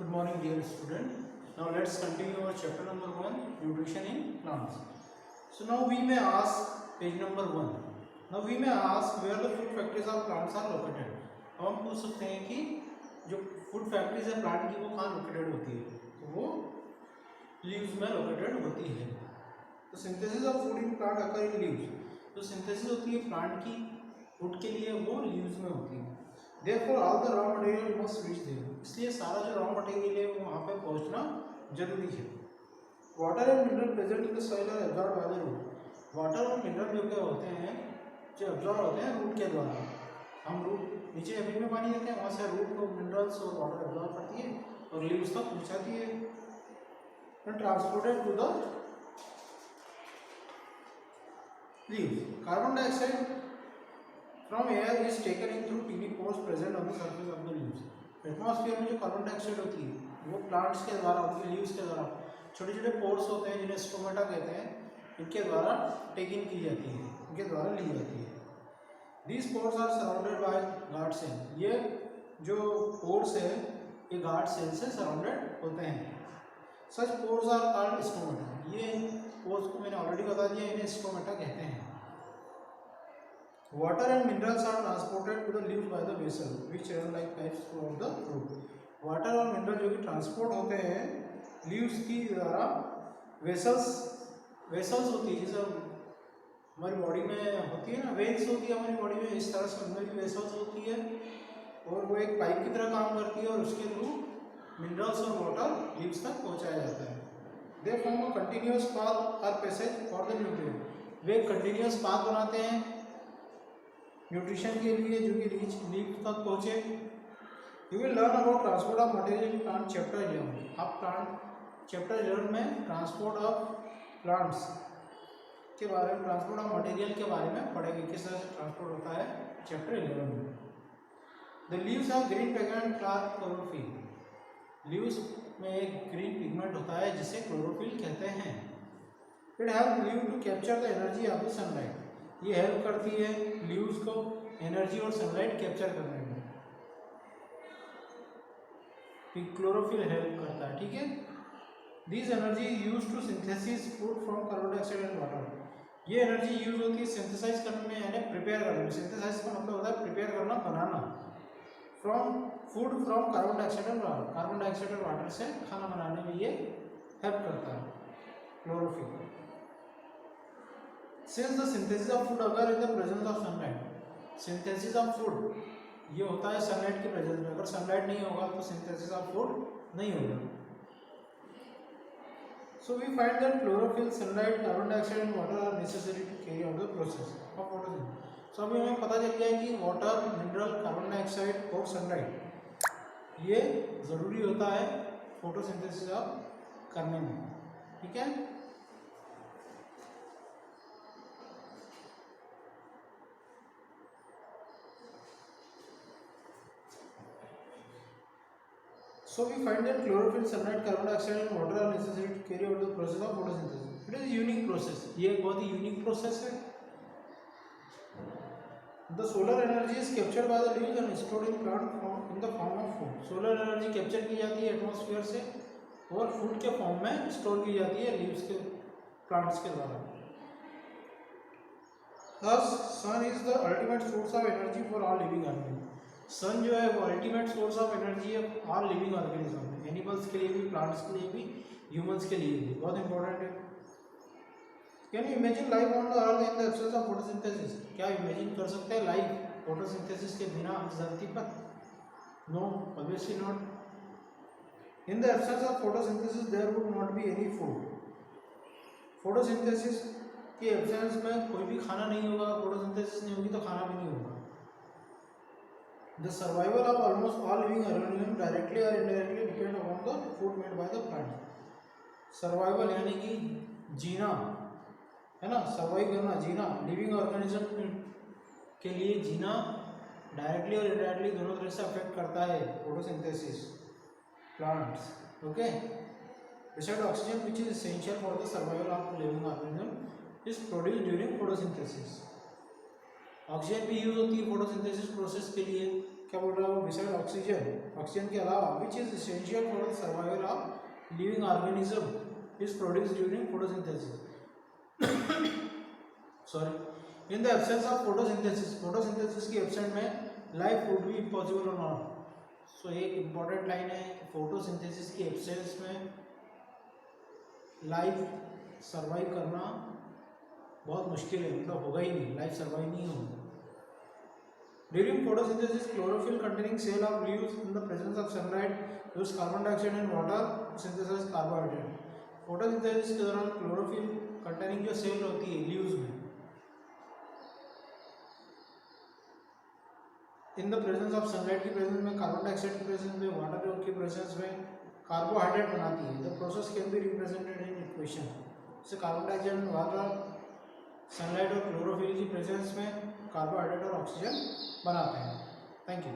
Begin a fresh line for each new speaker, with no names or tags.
Good morning, dear student. Now let's continue our chapter number 1, nutrition in plants. So now we may ask page number 1. Now we may ask where the food factories of plants are located. अब हम पूछ सकते हैं कि जो food factories है plant की वो कहाँ लोकेटेड होती है, तो वो लीव्स में लोकेटेड होती है. तो synthesis of food in plant occur in leaves. तो सिंथेसिस होती है प्लांट की फूड के लिए वो लीव्स में होती है. Therefore all the raw material must reach there. इसलिए सारा जो रॉ मटेरियल है वो वहाँ पे पहुँचना जरूरी है. Water and mineral present in the soil are absorb by the root. Water और मिनरल जो क्या होते हैं जो एब्जॉर्ब होते हैं रूट के द्वारा. हम रूट नीचे जमीन में पानी देते हैं, वहाँ से रूट को मिनरल्स और वाटर एब्जॉर्ब करती है और लीव्स तक पहुँचाती है and transported to the leaves. Carbon dioxide from air is taken in through tiny pores present on the surface of the leaves. Atmosphere में जो कार्बन डाइऑक्साइड होती है वो प्लांट्स के द्वारा उनके लीव्स के द्वारा छोटे छोटे पोर्स होते हैं जिन्हें स्टोमेटा कहते हैं, इनके द्वारा टेक इन की जाती है, इनके द्वारा ली जाती है. These pores are surrounded by guard cell. ये जो पोर्स है ये गार्ड सेल से सराउंडेड होते हैं. Such pores are called stomata. ये पोर्स को मैंने ऑलरेडी बता दिया, इन्हें स्टोमेटा कहते हैं. Water and minerals are transported to the leaves by the vessel, which run like pipes throughout the root. Water और मिनरल जो कि ट्रांसपोर्ट होते हैं लीव्स की द्वारा वेसल्स होती है, जैसे हमारी बॉडी में होती है ना, वेन्स होती है हमारी बॉडी में, इस तरह से उनमें भी वेसल्स होती है और वो एक पाइप की तरह काम करती है और उसके थ्रू मिनरल्स और वाटर लीव्स तक पहुंचाया जाता है. They form a continuous path और पैसेज फॉर द न्यूट्रिएंट. वे कंटिन्यूअस पाथ बनाते हैं न्यूट्रिशन के लिए जो कि रीच लीव तक पहुँचे. You will learn about transport of material in plant chapter 11. आप प्लांट चैप्टर 11 में ट्रांसपोर्ट ऑफ प्लांट्स के बारे में, ट्रांसपोर्ट ऑफ मटेरियल के बारे में पढ़ेंगे, किस तरह से ट्रांसपोर्ट होता है चैप्टर 11 में. The leaves of green pigment chlorophyll. Leaves में एक ग्रीन पिगमेंट होता है जिसे क्लोरोफिल कहते हैं. It help leave to capture the energy of the sunlight. ये हेल्प करती है लीव्स को एनर्जी और सनलाइट कैप्चर करने में. क्लोरोफिल हेल्प करता है, ठीक है. This energy use to synthesis food from carbon dioxide and water. ये एनर्जी यूज होती है सिंथेसाइज करने में, यानी प्रिपेयर करने में. सिंथेसाइज का मतलब होता है प्रिपेयर करना, बनाना. From food from carbon dioxide and water. Carbon dioxide और वाटर से खाना बनाने में ये हेल्प करता है chlorophyll. Since the synthesis of food occur in the presence of sunlight. Synthesis of food ये होता है सनलाइट के प्रेजेंस में. अगर सनलाइट नहीं होगा तो सिंथेसिस ऑफ फूड नहीं होगा. So we find that chlorophyll, sunlight, carbon dioxide and water are necessary to carry out the process of photosynthesis. So अभी हमें पता चल गया कि वाटर, मिनरल, कार्बन डाइऑक्साइड और सनलाइट ये ज़रूरी होता है फोटोसिंथेसिस करने में, ठीक है. So we find that chlorophyll, sunlight, carbon dioxide and water are necessary to carry out the process of photosynthesis. It is a unique process. ये एक बहुत ही यूनिक प्रोसेस है. The solar energy is captured by the leaves and stored in plant form in the form of food. Solar energy capture की जाती है atmosphere से और food के फॉर्म में स्टोर की जाती है लीव्स के प्लांट्स के द्वारा. Thus, sun is the ultimate source of energy for all living organisms. सन जो है वो अल्टीमेट सोर्स ऑफ एनर्जी है ऑल लिविंग ऑर्गेनिज्म, एनिमल्स के लिए भी, प्लांट्स के लिए भी, ह्यूमंस के लिए भी. बहुत इंपॉर्टेंट है. Can you imagine life on the earth in the absence of photosynthesis. क्या इमेजिन कर सकते हैं लाइफ फोटोसिंथेसिस के बिना इस धरती पर? No, obviously not. In the absence of photosynthesis there would not be any food. Photosynthesis के एब्सेंस में कोई भी खाना नहीं होगा. फोटोसिंथेसिस नहीं होगी तो खाना भी नहीं होगा. The survival of almost all living organisms directly or indirectly depend upon the food made by the plant. Survival यानी कि जीना है ना, सर्वाइव करना, जीना. लिविंग ऑर्गेनिज्म के लिए जीना डायरेक्टली और इनडायरेक्टली दोनों तरह से अफेक्ट करता है photosynthesis plants. Okay. Besides oxygen, which is essential for the survival of living organism, is produced during photosynthesis. Oxygen भी यूज होती है फोटोसिंथेसिस प्रोसेस के लिए। क्या बोल रहा हूँ, बिसाइड ऑक्सीजन के अलावा which is essential for the survival of living organism is produced during photosynthesis. Sorry, in the absence of photosynthesis की एब्सेंट में लाइफ वुड बी इम्पॉसिबल और नॉट। सो एक इम्पॉर्टेंट लाइन है कि फोटोसिंथेसिस की एब्सेंस में लाइफ सर्वाइव करना बहुत मुश्किल है, मतलब होगा ही नहीं, लाइफ सर्वाइव नहीं होगा। During photosynthesis, chlorophyll containing cell of leaves in the presence of sunlight use carbon dioxide and water to synthesize carbohydrate. Photosynthesis के दौरान क्लोरोफिल कंटेनिंग जो सेल होती है लीव्स में, in the presence of sunlight की presence में, carbon dioxide की presence में, वाटर की प्रेजेंस में कार्बोहाइड्रेट बनाती है। The process can be represented in equation. जैसे कार्बन डाइऑक्साइड में वाटर, सनलाइट और क्लोरोफिल की प्रेजेंस में कार्बोहाइड्रेट और ऑक्सीजन बनाते हैं। Thank you.